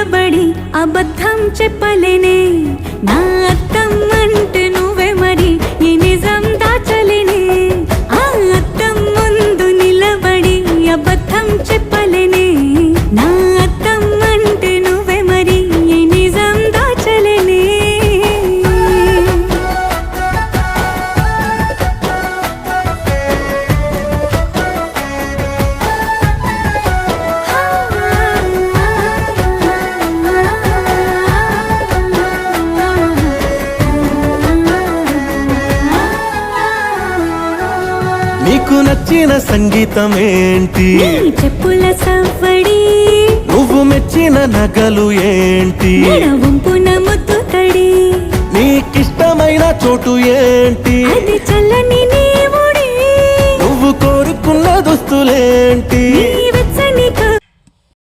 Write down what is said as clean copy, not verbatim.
నిలబడి అబద్ధం చెప్పలేనే నా అద్దం అంటే నువ్వే మరి ఈ నిజం దాచలేనే ఆ అద్దం ముందు నిలబడి అబద్ధం చెప్పలేనే నా అద్దం అంటే నువ్వే మరి ఈ నిజం దాచలేనే నీకు నచ్చిన సంగీతం ఏంటి నీ చెప్పుల సవ్వడి నువ్వు మెచ్చిన నగలు ఏంటి వంపున ముద్దు తడి నీకిష్టమైన చోటు ఏంటి అది చల్ల